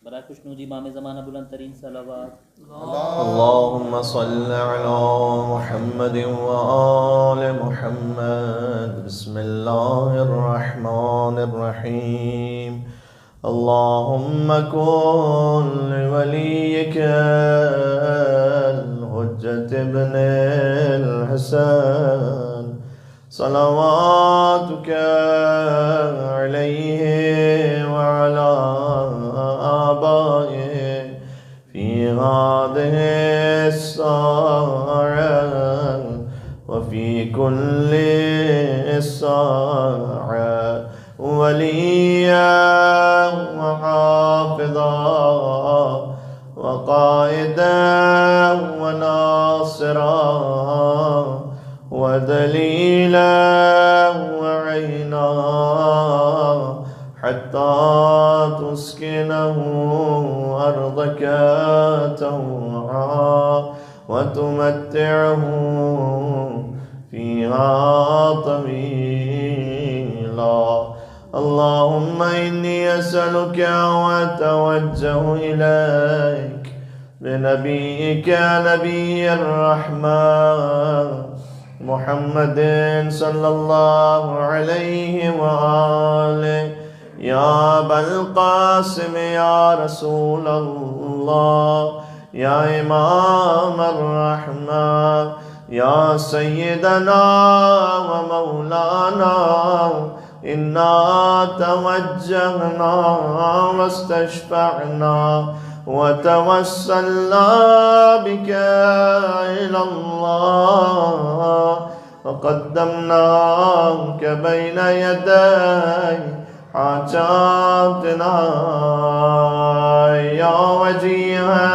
برائے خوشنودی امام زمانہ بلند ترین صلوات۔ اللهم صل على محمد وآل محمد بسم الله الرحمن الرحيم اللهم كن لوليك الحجة ابن الحسن صلواتك عليه وعلى آبائه في هذه الساعة وفي كل الساعة وليا وحافظا وقائدا وناصرا ودليلا وعينا حتى تسكنه أرضك طوعا وتمتعه فيها طويلا اللهم إني أسألك وأتوجه إليك بنبيك نبي الرحمة محمد صلى الله عليه وآله يا أبا القاسم يا رسول الله يا إمام الرحمة يا سيدنا ومولانا إنا توجهنا واستشفعنا وتوسلنا بك إلى الله وقدمناك بين يدي حاجاتنا يا وجيها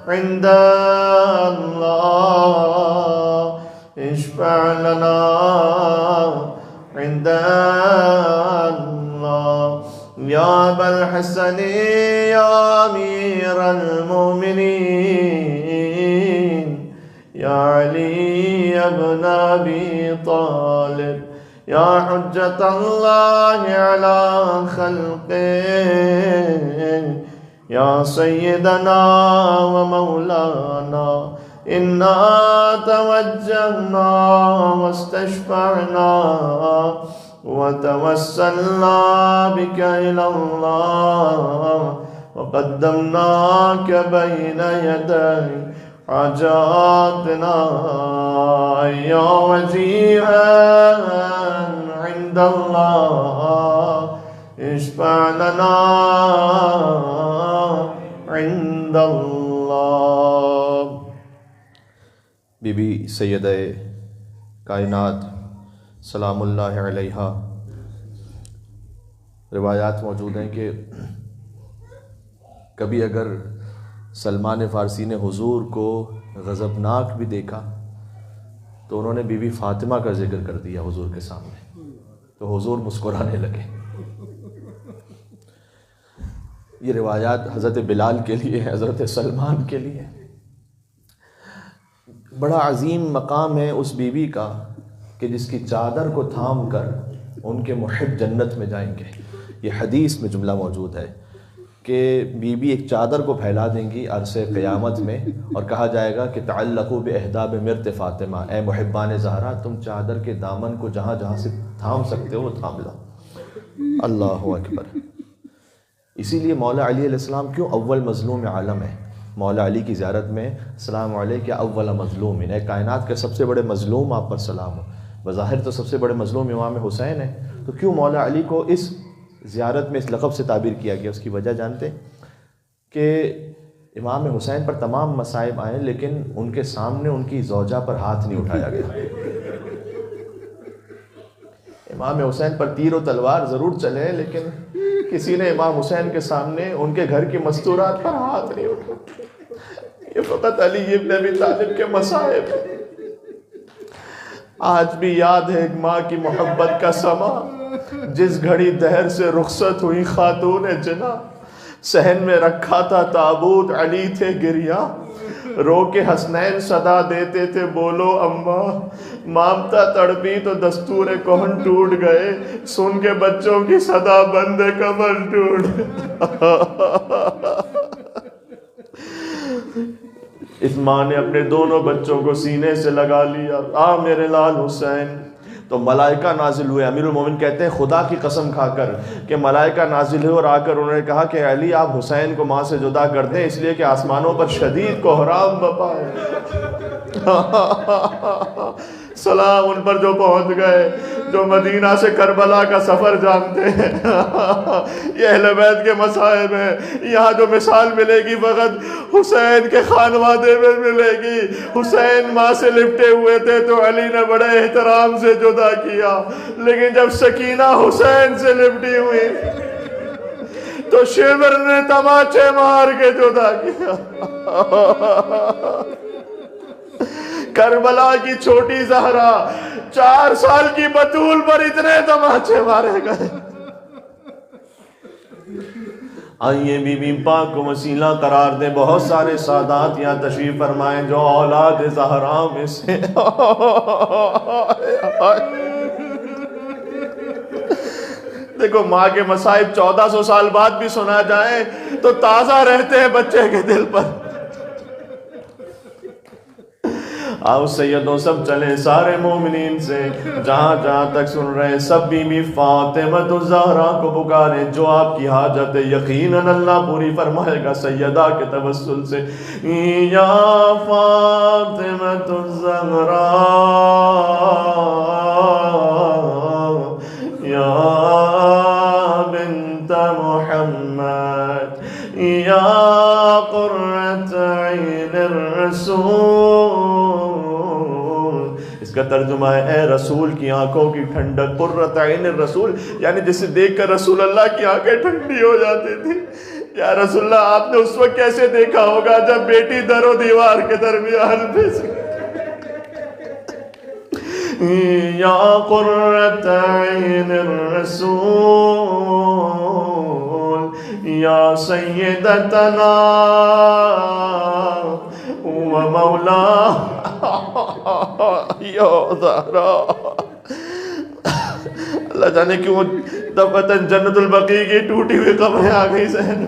عند الله اشفع لنا عند الله يا أبا الحسن يا أمير المؤمنين يا علي بن أبي طالب يا حجة الله على خلقه يا سيدنا ومولانا إنا توجهنا واستشفعنا وتوسلنا بك إلى الله وقدمناك بين يدي حاجاتنا يا وجيها عند الله اشفع لنا عند الله بی بی سیدہ کائنات سلام اللہ علیہا، روایات موجود ہیں کہ کبھی اگر سلمان فارسی نے حضور کو غضبناک بھی دیکھا تو انہوں نے بی بی فاطمہ کا ذکر کر دیا حضور کے سامنے، تو حضور مسکرانے لگے۔ یہ روایات حضرت بلال کے لیے ہے، حضرت سلمان کے لیے۔ بڑا عظیم مقام ہے اس بی بی کا کہ جس کی چادر کو تھام کر ان کے محب جنت میں جائیں گے۔ یہ حدیث میں جملہ موجود ہے کہ بی بی ایک چادر کو پھیلا دیں گی عرصے قیامت میں، اور کہا جائے گا کہ تعلقوا باحداب مرت فاطمہ، اے محبان زہرا تم چادر کے دامن کو جہاں جہاں سے تھام سکتے ہو وہ تھام لو۔ اللہ اکبر۔ اسی لیے مولا علی علیہ السلام کیوں اول مظلوم عالم ہے؟ مولا علی کی زیارت میں السلام علیک یا اول مظلوم، اے کائنات کے سب سے بڑے مظلوم آپ پر سلام ہو۔ بظاہر تو سب سے بڑے مظلوم امام حسین ہیں، تو کیوں مولا علی کو اس زیارت میں اس لقب سے تعبیر کیا گیا؟ اس کی وجہ جانتے کہ امام حسین پر تمام مصائب آئے لیکن ان کے سامنے ان کی زوجہ پر ہاتھ نہیں اٹھایا گیا۔ امام حسین پر تیر و تلوار ضرور چلے لیکن کسی نے امام حسین کے سامنے ان کے گھر کی مستورات پر ہاتھ نہیں اٹھایا۔ یہ فقط علی ابن ابی طالب کے مصائب ہیں۔ آج بھی یاد ہے ایک ماں کی محبت کا سما، جس گھڑی دہر سے رخصت ہوئی خاتون جنا، صحن میں رکھا تھا تابوت علی تھے گریا، رو کے حسنین صدا دیتے تھے، بولو اماں، مامتا تڑپی تو دستور کون ٹوٹ گئے، سن کے بچوں کی صدا بند قبر ٹوٹ۔ اس ماں نے اپنے دونوں بچوں کو سینے سے لگا لیا، آ میرے لال حسین۔ تو ملائکہ نازل ہوئے، امیر المومن کہتے ہیں خدا کی قسم کھا کر کہ ملائکہ نازل ہوئے اور آ کر انہوں نے کہا کہ علی آپ حسین کو ماں سے جدا کر دیں، اس لیے کہ آسمانوں پر شدید کوہرام بپا ہے۔ سلام ان پر جو پہنچ گئے، جو مدینہ سے کربلا کا سفر جانتے ہیں۔ یہ اہل بیت کے مصائب ہیں۔ یہاں جو مثال ملے گی فقط حسین کے خانوادے میں ملے گی۔ حسین ماں سے لپٹے ہوئے تھے تو علی نے بڑے احترام سے جدا کیا، لیکن جب سکینہ حسین سے لپٹی ہوئی تو شیور نے تماچے مار کے جدا کیا۔ کربلا کی چھوٹی زہرا 4 سال کی بطول پر اتنے تماچے مارے گئے۔ آئیے بی بی پاک کو وسیلہ قرار دیں۔ بہت سارے سادات یہاں تشریف فرمائیں جو اولاد زہرا میں سے دیکھو ماں کے مصائب 1400 سال بعد بھی سنا جائیں تو تازہ رہتے ہیں بچے کے دل پر۔ آؤ سیدوں سب چلیں سارے مومنین سے، جہاں جہاں تک سن رہے سب بی بی فاطمہ الزہرا کو پکاریں، جو آپ کی حاجت یقیناً اللہ پوری فرمائے گا سیدہ کے توسل سے۔ یا فاطمہ الزہرا یا بنت محمد یا قرۃ عین الرسول۔ اس کا ترجمہ ہے اے رسول کی آنکھوں کی ٹھنڈک، قرۃ عین الرسول، یعنی جسے دیکھ کر رسول اللہ کی آنکھیں ٹھنڈی ہو جاتی تھی۔ یا رسول اللہ آپ نے اس وقت کیسے دیکھا ہوگا جب بیٹی در و دیوار کے درمیان پھنس گئی۔ یا قرۃ عین الرسول یا سیدتنا و مولا یا زہرا۔ اللہ جانے کیوں دفتن جنت البقیع کی ٹوٹی ہوئی قبریں آ گئی ذہن،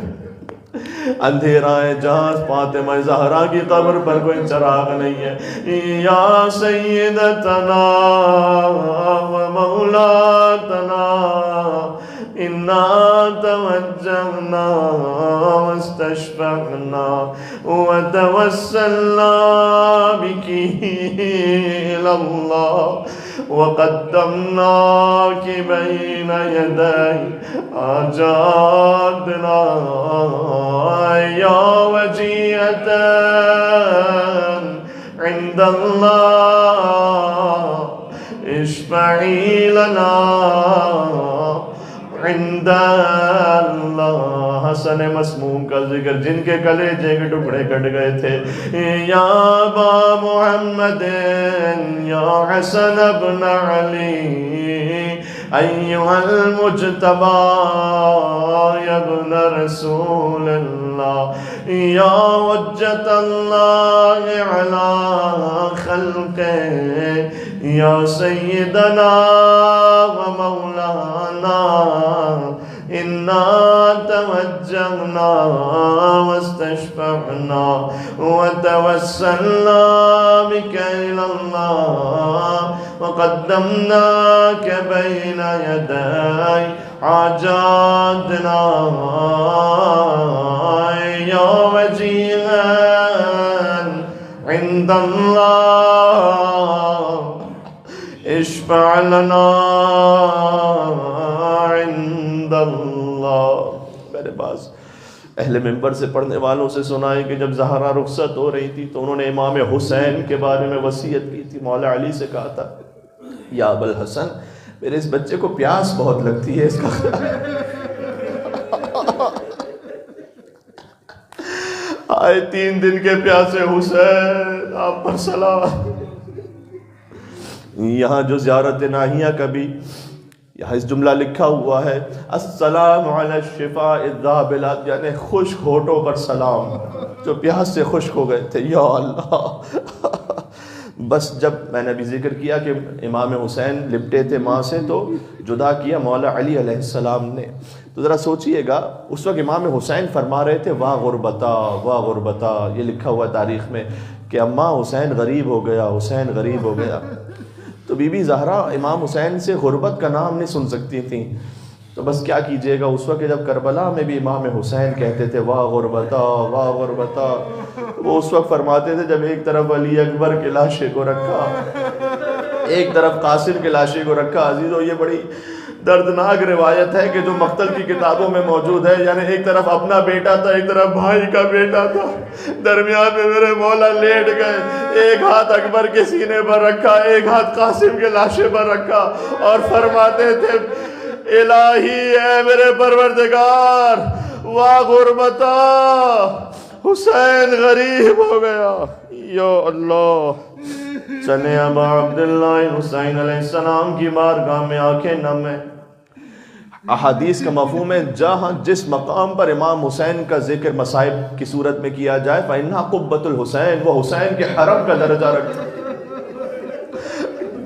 اندھیرا ہے جہاں فاطمہ زہرا کی قبر پر کوئی چراغ نہیں ہے۔ یا سیدتنا و مولاتنا انا توجہنا واستشفعنا وتوسلنا بکی الاللہ وقدمناک بین یدی حاجاتنا یا وجیہتا عند اللہ اشفعی لنا عند اللہ۔ حسن مسموم کا ذکر جن کے کلیجے کے ٹکڑے کٹ گئے تھے۔ یا ابا محمد یا حسن ابن علی ایہا المجتبی یا ابن رسول اللہ یا حجت اللہ علی خلقہ یا سیدنا و مولانا انا توجہنا واستشفعنا وتوسلنا بک الی اللہ وقدمناک بین یدی حاجاتنا یا وجیہا عند اللہ اشفع لنا عند اللہ۔ میرے پاس اہل منبر سے پڑھنے والوں سے سنا ہے کہ جب زہرا رخصت ہو رہی تھی تو انہوں نے امام حسین کے بارے میں وصیت کی تھی۔ مولا علی سے کہا تھا یا ابا الحسن میرے اس بچے کو پیاس بہت لگتی ہے، اس کا آئے 3 دن کے پیاسے حسین آپ پر سلام۔ یہاں جو زیارت ناہیہ کا بھی یہاں اس جملہ لکھا ہوا ہے السلام علی الشفاء الذابلات، یعنی خشک ہونٹوں پر سلام، جو پیاس سے خشک ہو گئے تھے. یا اللہ بس جب میں نے ابھی ذکر کیا کہ امام حسین لپٹے تھے ماں سے تو جدا کیا مولا علی علیہ السلام نے، تو ذرا سوچئے گا اس وقت امام حسین فرما رہے تھے واہ غربتا واہ غربتا، یہ لکھا ہوا تاریخ میں کہ اماں حسین غریب ہو گیا، حسین غریب ہو گیا. تو بی بی زہرا امام حسین سے غربت کا نام نہیں سن سکتی تھیں، تو بس کیا کیجئے گا اس وقت جب کربلا میں بھی امام حسین کہتے تھے واہ غربتا واہ غربتا، وہ اس وقت فرماتے تھے جب ایک طرف علی اکبر کے لاشے کو رکھا، ایک طرف قاسم کے لاشے کو رکھا. عزیزو یہ بڑی دردناک روایت ہے کہ جو مقتل کی کتابوں میں موجود ہے، یعنی ایک طرف اپنا بیٹا تھا، ایک طرف بھائی کا بیٹا تھا، درمیان میں میرے مولا لیٹ گئے، ایک ہاتھ اکبر کے سینے پر رکھا، ایک ہاتھ قاسم کے لاشے پر رکھا، اور فرماتے تھے الہی اے میرے پروردگار واہ غربتا حسین غریب ہو گیا. یا اللہ چلے ابا عبداللہ حسین علیہ السلام کی بارگاہ میں آنکھیں نم ہیں. احادیث کا مفہوم ہے جہاں جس مقام پر امام حسین کا ذکر مصائب کی صورت میں کیا جائے فَإِنَّهَا قُبَّةُ الْحُسَيْن، وہ حسین کے حرم کا درجہ رکھتا ہے.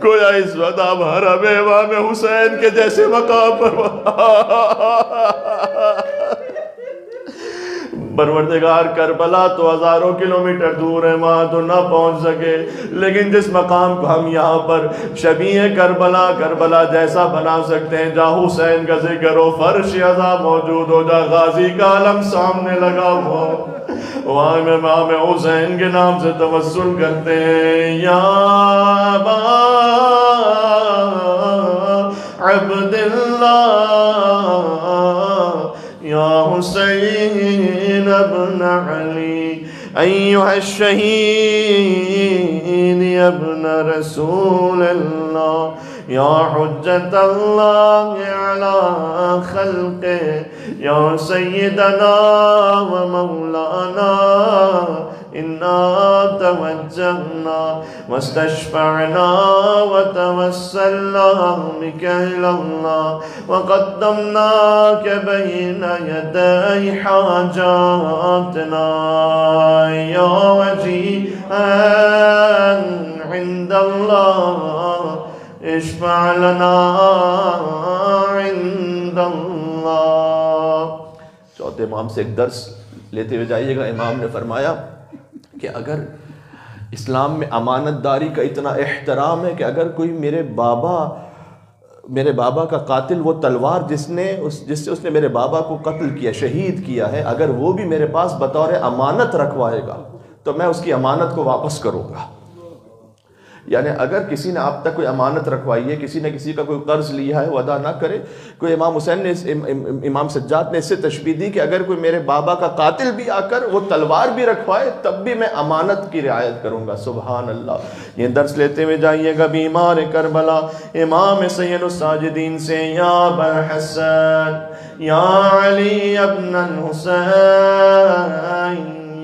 گویا اس وقت آپ حرم امام حسین کے جیسے مقام پر پروردگار کربلا تو ہزاروں کلومیٹر دور ہے، وہاں تو نہ پہنچ سکے، لیکن جس مقام کو ہم یہاں پر شبیہ کربلا، کربلا جیسا بنا سکتے ہیں، جہاں حسین کا ذکر ہو، فرش عزا موجود ہو، جہاں غازی کا علم سامنے لگا ہوا ہو، وہاں امام حسین کے نام سے توسل کرتے ہیں. یا ابا عبداللہ یا حسین ابن علی ایہا الشہید ابن رسول اللہ یا حجت اللہ علی خلقہ یا سیدنا و مولانا انا توجہنا واستشفعنا وتوسلنا بک الی اللہ وقدمناک بین یدی حاجاتنا یا وجیہا عند اللہ اشفع لنا عند اللہ. چوتھے امام سے ایک درس لیتے ہوئے جائیے گا. امام نے فرمایا کہ اگر اسلام میں امانت داری کا اتنا احترام ہے کہ اگر کوئی میرے بابا کا قاتل، وہ تلوار جس سے اس نے میرے بابا کو قتل کیا، شہید کیا ہے، اگر وہ بھی میرے پاس بطور امانت رکھوائے گا تو میں اس کی امانت کو واپس کروں گا. یعنی اگر کسی نے آپ تک کوئی امانت رکھوائی ہے، کسی نے کسی کا کوئی قرض لیا ہے وہ ادا نہ کرے. کوئی امام حسین نے امام سجاد نے اس سے تشبیہ دی کہ اگر کوئی میرے بابا کا قاتل بھی آ کر وہ تلوار بھی رکھوائے تب بھی میں امانت کی رعایت کروں گا. سبحان اللہ. یہ درس لیتے ہوئے جائیے گا بیمار کربلا امام سید الساجدین سے یا ابا حسن یا علی ابن الحسین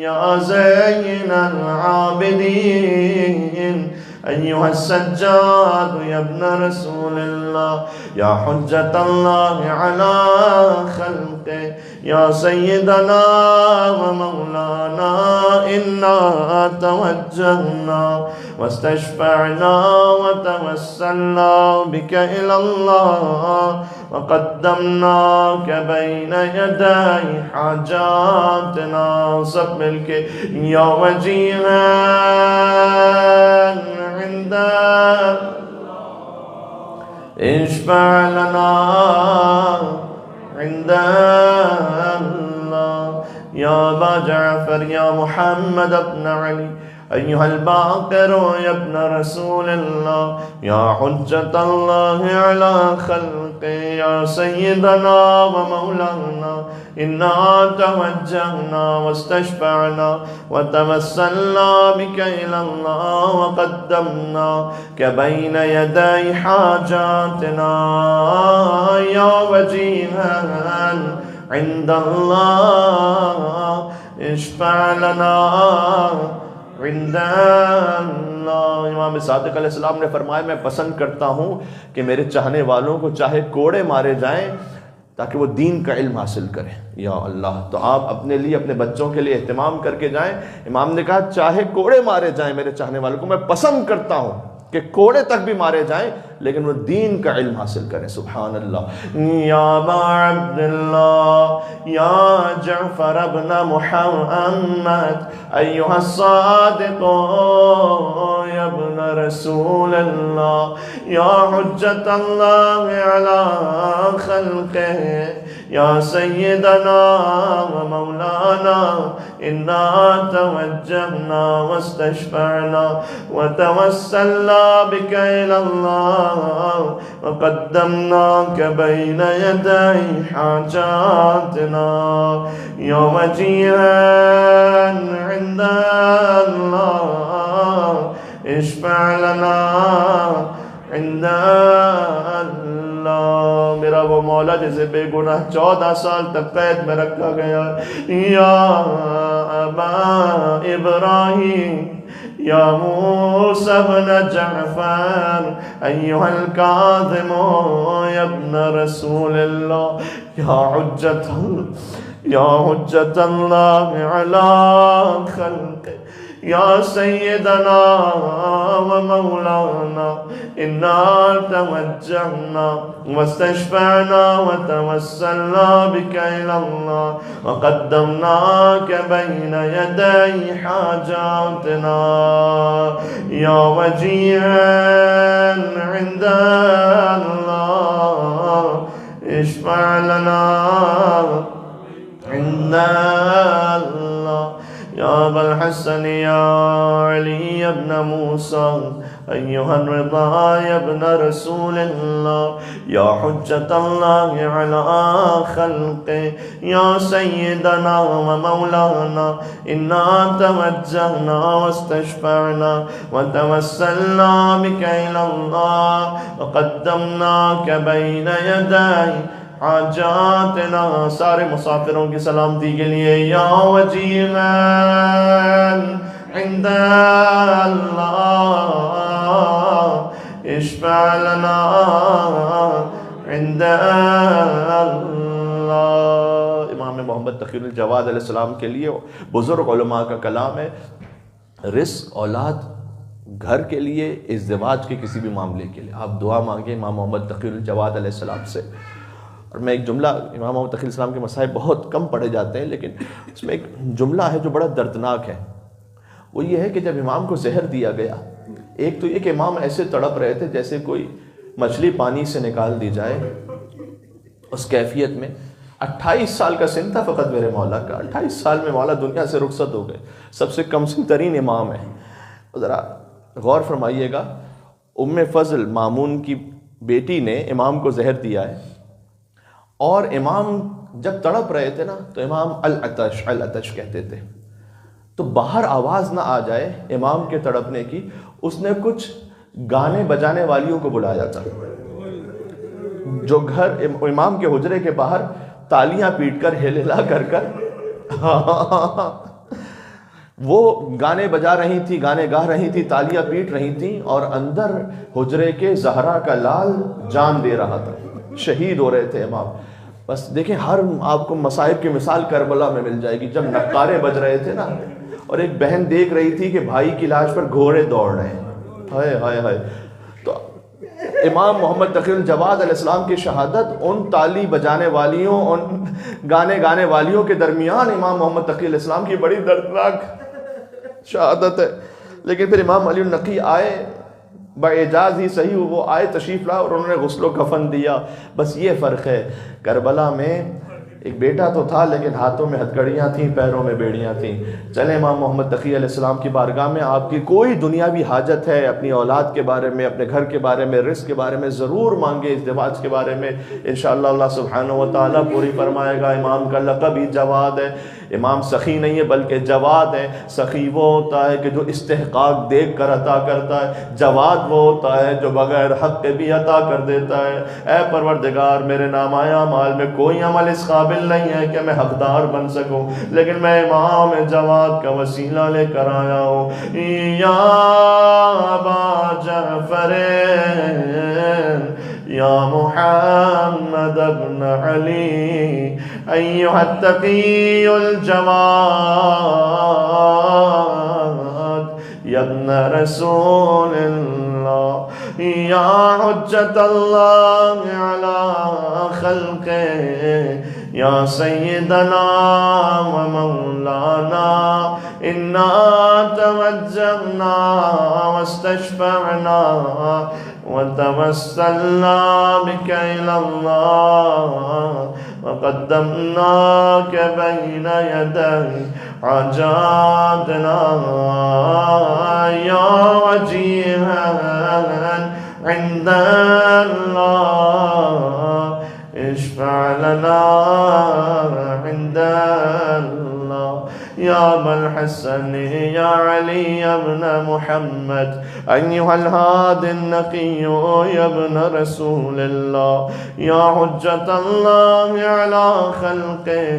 یا زین العابدین ایہا السجاد یا ابن رسول اللہ یا حجت اللہ علی خلقہ یا سیدنا و مولانا انا توجہنا واستشفعنا وتوسلنا بک الی اللہ وقدمناک بین یدی حاجاتنا. سب مل کے یا وجیہا عند اشفع لنا عند اللہ یا ابا جعفر یا محمد ابن علی ایہا الباقر یا ابن رسول اللہ یا حجت اللہ علی خلق یا سیدنا و مولانا انا توجہنا واستشفعنا وتوسلنا بک الی اللہ وقدمناک بین یدی حاجاتنا یا وجیہا عند اللہ اشفع لنا عند اللہ اللہ. امام صادق علیہ السلام نے فرمایا میں پسند کرتا ہوں کہ میرے چاہنے والوں کو چاہے کوڑے مارے جائیں تاکہ وہ دین کا علم حاصل کریں. یا اللہ، تو آپ اپنے لیے اپنے بچوں کے لیے اہتمام کر کے جائیں. امام نے کہا چاہے کوڑے مارے جائیں میرے چاہنے والوں کو، میں پسند کرتا ہوں کہ کوڑے تک بھی مارے جائیں لیکن وہ دین کا علم حاصل کریں. سبحان اللہ. یا ابا عبداللہ یا جعفر ابن محمد ایہا الصادق یا ابن رسول اللہ یا حجت اللہ علی خلقہ یا سیدنا و مولانا انا توجہنا واستشفعنا وتوسلنا بک الی اللہ وقدمناک بین یدی حاجاتنا یا وجیہا عند اللہ اشفع لنا عند اللہ. میرا وہ مولا جسے بے گناہ 14 سال تک قید میں رکھا گیا. یا ابا ابراہیم یا موسیٰ بن جعفر ایہا الکاظم یا ابن رسول اللہ یا حجت اللہ علی خلق یا سیدنا و مولانا انا توجہنا واستشفعنا وتوسلنا بک الی اللہ وقدمناک بین یدی حاجاتنا یا وجیہا عند اللہ اشفع لنا عند اللہ. یا ابا الحسن یا علی ابن موسیٰ ایہا الرضا یا ابن رسول اللہ یا حجت اللہ علی خلق یا سیدنا و مولانا انا توجہنا واستشفعنا وتوسلنا بک الی اللہ وقدمناک بین یدی حاجاتنا. سارے مسافروں کی سلامتی کے لیے یا وجیہا عند اللہ اشفع لنا عند اللہ. امام محمد تقی الجواد علیہ السلام کے لیے بزرگ علماء کا کلام ہے، رزق اولاد گھر کے لیے، ازدواج کے کسی بھی معاملے کے لیے آپ دعا مانگیں امام محمد تقی الجواد علیہ السلام سے. اور میں ایک جملہ، امام محمد تقی السلام کے مصائب بہت کم پڑھے جاتے ہیں لیکن اس میں ایک جملہ ہے جو بڑا دردناک ہے. وہ یہ ہے کہ جب امام کو زہر دیا گیا، ایک تو یہ کہ امام ایسے تڑپ رہے تھے جیسے کوئی مچھلی پانی سے نکال دی جائے. اس کیفیت میں 28 سال کا سن تھا فقط میرے مولا کا. 28 سال میں مولا دنیا سے رخصت ہو گئے. سب سے کم سن ترین امام ہیں. ذرا غور فرمائیے گا، ام فضل مامون کی بیٹی نے امام کو زہر دیا ہے اور امام جب تڑپ رہے تھے نا تو امام العطش العطش کہتے تھے. تو باہر آواز نہ آ جائے امام کے تڑپنے کی، اس نے کچھ گانے بجانے والیوں کو بلایا تھا جو گھر امام کے حجرے کے باہر تالیاں پیٹ کر ہلا کر وہ گانے بجا رہی تھی، گانے گا رہی تھی، تالیاں پیٹ رہی تھیں اور اندر حجرے کے زہرا کا لال جان دے رہا تھا. شہید ہو رہے تھے امام. بس دیکھیں ہر آپ کو مصائب کی مثال کربلا میں مل جائے گی. جب نقارے بج رہے تھے نا اور ایک بہن دیکھ رہی تھی کہ بھائی کی لاش پر گھوڑے دوڑ رہے ہیں، ہائے ہائے ہائے، تو امام محمد تقی الجواد علیہ السلام کی شہادت ان تالی بجانے والیوں، ان گانے گانے والیوں کے درمیان امام محمد تقی علیہ السلام کی بڑی دردناک شہادت ہے. لیکن پھر امام علی النقی آئے، باعجاز ہی صحیح وہ آئے، تشریف لائے اور انہوں نے غسل و کفن دیا. بس یہ فرق ہے، کربلا میں ایک بیٹا تو تھا لیکن ہاتھوں میں ہتھکڑیاں تھیں، پیروں میں بیڑیاں تھیں. چلیں امام محمد تقی علیہ السلام کی بارگاہ میں آپ کی کوئی دنیاوی حاجت ہے، اپنی اولاد کے بارے میں، اپنے گھر کے بارے میں، رزق کے بارے میں ضرور مانگے، ازدواج کے بارے میں انشاءاللہ اللہ سبحانہ و تعالیٰ پوری فرمائے گا. امام کا لقب ہی جواد ہے. امام سخی نہیں ہے بلکہ جواد ہے. سخی وہ ہوتا ہے کہ جو استحقاق دیکھ کر عطا کرتا ہے، جواد وہ ہوتا ہے جو بغیر حق کے بھی عطا کر دیتا ہے. اے پروردگار، میرے نامہ اعمال میں کوئی عمل اس قابل قابل نہیں ہے کہ میں حقدار بن سکوں، لیکن میں امام جواد کا وسیلہ لے کر آیا ہوں۔ یا ابا جعفر یا محمد ابن علی ایھا التقی الجواد یا ابن رسول اللہ یا حجت اللہ علی خلقہ یا سیدنا و مولانا انا توجہنا واستشفعنا وتوسلنا بك إلى الله وقدمناك بين يدي حاجاتنا يا وجيها عند الله اشفع لنا عند الله يا أبا الحسن يا علي ابن محمد أيها الهادي النقي يا ابن رسول الله يا حجة الله على خلقه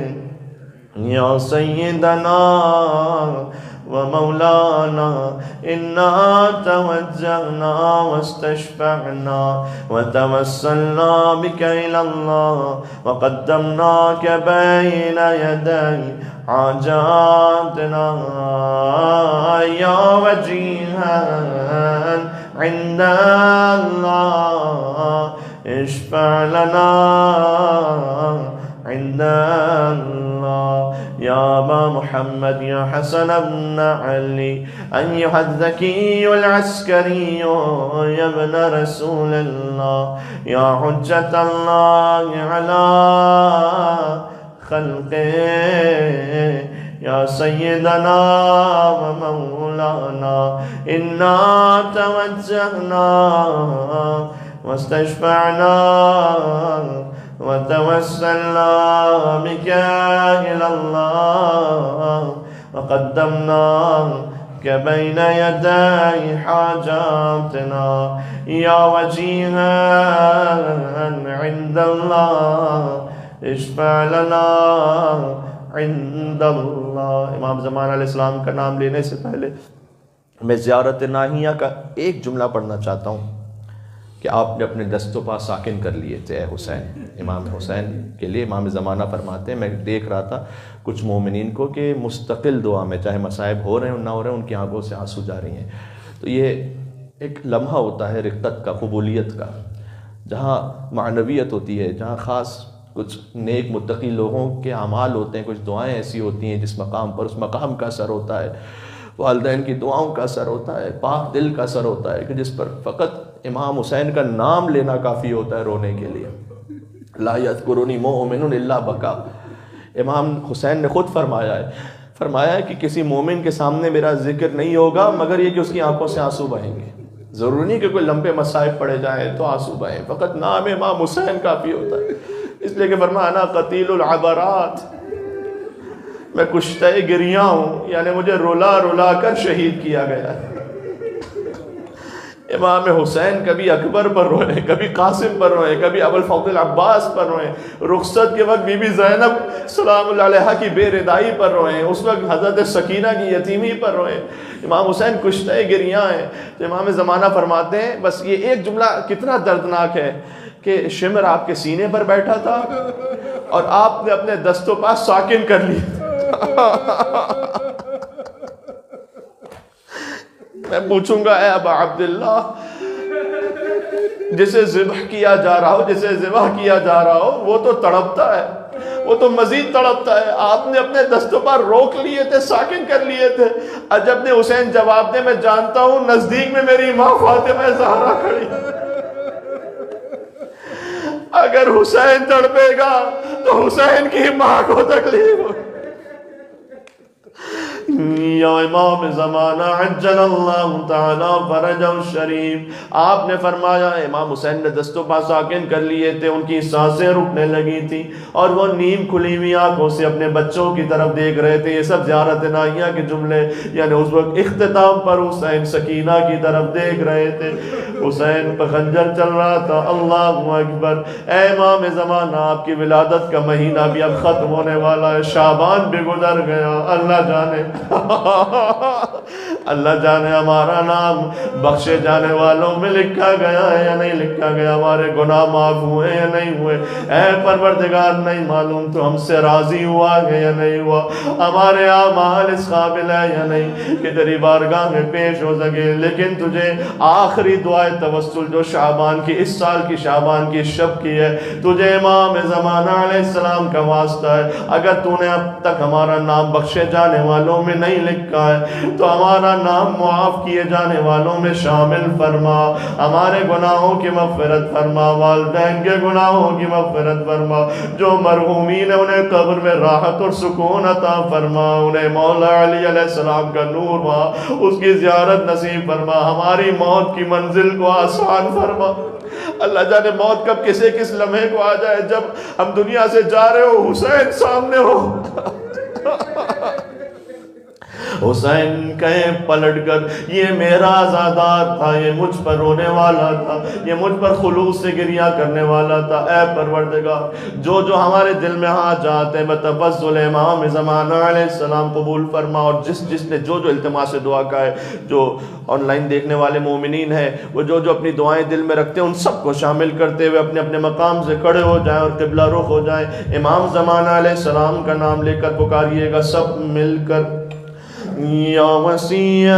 يا سيدنا ومولانا إنا توجهنا واستشفعنا وتوسلنا بك إلى الله وقدمناك بين يدي حاجاتنا يا وجيها عند الله اشفع لنا عند الله يا أبا محمد يا حسن بن علي أيها الذكي العسكري يا ابن رسول الله يا حجة الله على خلقه يا سيدنا ومولانا إنا توجهنا واستشفعنا وتوسلنا بك إلى الله وقدمناك بين يدي حاجاتنا يا وجيها عند الله اشفع لنا عند اللہ۔ امام زمان علیہ السلام کا نام لینے سے پہلے میں زیارت ناہیہ کا ایک جملہ پڑھنا چاہتا ہوں کہ آپ نے اپنے دست و پا ساکن کر لیے تھے اے حسین۔ امام حسین کے لیے امام زمانہ فرماتے ہیں، میں دیکھ رہا تھا کچھ مومنین کو کہ مستقل دعا میں چاہے مصائب ہو رہے ہیں نہ ہو رہے ہیں ان کی آنکھوں سے آنسو جا رہی ہیں۔ تو یہ ایک لمحہ ہوتا ہے رقت کا، قبولیت کا، جہاں معنویت ہوتی ہے، جہاں خاص کچھ نیک متقی لوگوں کے اعمال ہوتے ہیں، کچھ دعائیں ایسی ہوتی ہیں جس مقام پر اس مقام کا اثر ہوتا ہے، والدین کی دعاؤں کا اثر ہوتا ہے، پاک دل کا اثر ہوتا ہے کہ جس پر فقط امام حسین کا نام لینا کافی ہوتا ہے رونے کے لیے۔ لا یذکرنی مومن الا بکا۔ امام حسین نے خود فرمایا ہے کہ کسی مومن کے سامنے میرا ذکر نہیں ہوگا مگر یہ کہ اس کی آنکھوں سے آنسو بہیں گے۔ ضروری نہیں کہ کوئی لمبے مصائب پڑے جائیں تو آنسو بہیں، فقط نام امام حسین کافی ہوتا ہے۔ اس لیے کہ فرمایا انا قتیل العبرات، میں کشتہ گریاں ہوں، یعنی مجھے رلا رلا کر شہید کیا گیا ہے۔ امام حسین کبھی اکبر پر روئے، کبھی قاسم پر روئے، کبھی ابو الفضل عباس پر روئے، رخصت کے وقت بی بی زینب سلام اللہ علیہا کی بے ردائی پر روئے، اس وقت حضرت سکینہ کی یتیمی پر روئے۔ امام حسین کشتہ گریاں ہیں۔ تو امام زمانہ فرماتے ہیں بس یہ ایک جملہ کتنا دردناک ہے کہ شمر آپ کے سینے پر بیٹھا تھا اور آپ نے اپنے دست و پا ساکن کر لی۔ میں پوچھوں گا اے ابا عبداللہ، جسے ذبح کیا جا رہا ہو وہ تو تڑپتا ہے، وہ تو مزید تڑپتا ہے، آپ نے اپنے دست و پا روک لیے تھے، ساکن کر لیے تھے۔ عجب نے حسین جواب دے میں جانتا ہوں نزدیک میں میری ماں فاطمہ زہرا کھڑی، اگر حسین تڑپے گا تو حسین کی ماں کو تکلیف ہوگی۔ یا امام زمانہ عجل اللہ تعالی فرجہ الشریف، آپ نے فرمایا امام حسین نے دست و پا ساکن کر لیے تھے، ان کی سانسیں رکنے لگی تھی اور وہ نیم کھلی ہوئی آنکھوں سے اپنے بچوں کی طرف دیکھ رہے تھے۔ یہ سب زیارت نائیہ کے جملے، یعنی اس وقت اختتام پر حسین سکینہ کی طرف دیکھ رہے تھے، حسین پہ خنجر چل رہا تھا۔ اللہ اکبر۔ اے امام زمانہ، آپ کی ولادت کا مہینہ بھی اب ختم ہونے والا ہے، شعبان بھی گزر گیا۔ اللہ جانے اللہ جانے ہمارا نام بخشے جانے والوں میں لکھا گیا ہے یا نہیں لکھا گیا، ہمارے گناہ معاف ہوئے یا نہیں ہوئے۔ اے پروردگار، نہیں معلوم تو ہم سے راضی ہوا ہے یا نہیں ہوا، ہمارے اعمال اس قابل ہے یا نہیں کہ تیری بارگاہ میں پیش ہو سکے۔ لیکن تجھے آخری دعائے توسل جو شعبان کی، اس سال کی شعبان کی شب کی ہے، تجھے امام زمانہ علیہ السلام کا واسطہ ہے، اگر تو نے اب تک ہمارا نام بخشے جانے والوں میں نہیں لکھا ہے تو ہمارا نام معاف کیے جانے والوں میں شامل فرما، ہمارے گناہوں کی مغفرت فرما، والدین کے گناہوں کی مغفرت فرما، جو مرحومین ہیں انہیں قبر میں راحت اور سکون عطا فرما، انہیں مولا علی علیہ السلام کا نور وہاں اس کی زیارت نصیب فرما، ہماری موت کی منزل کو آسان فرما۔ اللہ جانے موت کب کسے کس لمحے کو آ جائے، جب ہم دنیا سے جا رہے ہو حسین سامنے ہو، حسین کہیں پلٹ کر یہ میرا آزادار تھا، یہ مجھ پر رونے والا تھا، یہ مجھ پر خلوص سے گریہ کرنے والا تھا۔ اے پروردگار، جو جو ہمارے دل میں حاجات ہیں بتوسل امام زمانہ علیہ السلام قبول فرما، اور جس نے جو التماس دعا کا ہے، جو آن لائن دیکھنے والے مومنین ہیں وہ جو اپنی دعائیں دل میں رکھتے ہیں ان سب کو شامل کرتے ہوئے اپنے اپنے مقام سے کھڑے ہو جائیں اور قبلہ رخ ہو جائیں۔ امام زمانہ علیہ السلام کا نام لے کر پکاریے گا سب مل کر، یا وسیع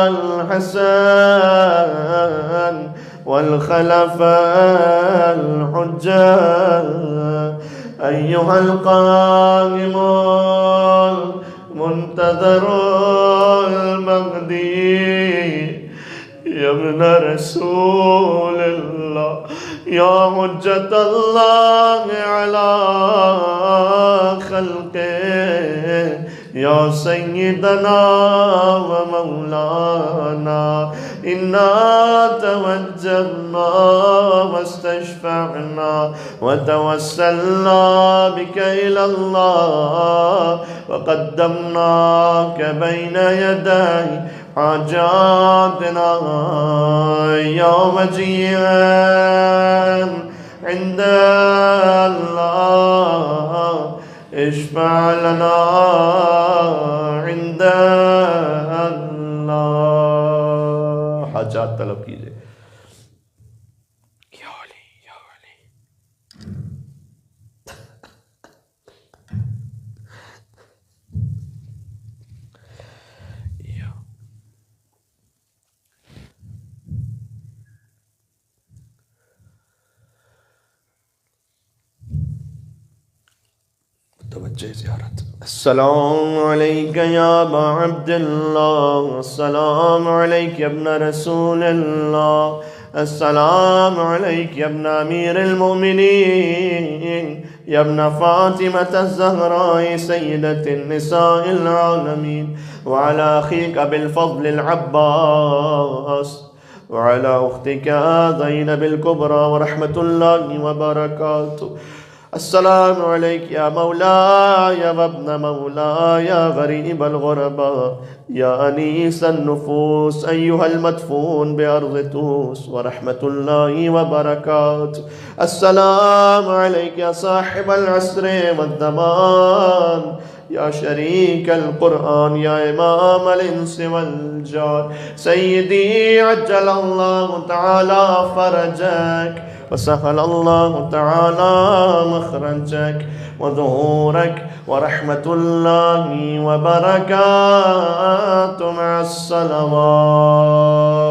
الحسن والخلف الحجہ ایہا القائم المنتظر المہدی یا ابن رسول اللہ یا حجت اللہ علی خلقہ یا سیدنا و مولانا انا توجہنا واستشفعنا وتوسلنا بک الی اللہ وقدمناک بین یدی حاجاتنا یا وجیعا عند اللہ اشفع لنا عند اللہ۔ حاجات طلب کیجئے۔ یا علی یا علی۔ توجہ زیارت۔ السلام علیکہ یا ابا عبداللہ، السلام علیکہ ابن رسول اللہ، السلام علیکہ ابن امیر المؤمنین، یا ابن فاطمة الزہراء سیدۃ النساء العالمین، وعلی اخیک بالفضل العباس، وعلی اختک زینب الکبریٰ ورحمۃ اللہ وبرکاتہ۔ السلام علیک یا مولاي وابن مولاي غریب الغرباء یا انیس النفوس ایہا المدفون بأرض توس ورحمۃ اللہ وبرکاتہ۔ السلام علیک یا صاحب العصر والزمان یا شریک القرآن یا امام الانس والجان، سیدی عجل اللہ تعالی فرجک وسهل الله تعالى مخرجك وظهورك ورحمة الله وبركاته مع الصلوات۔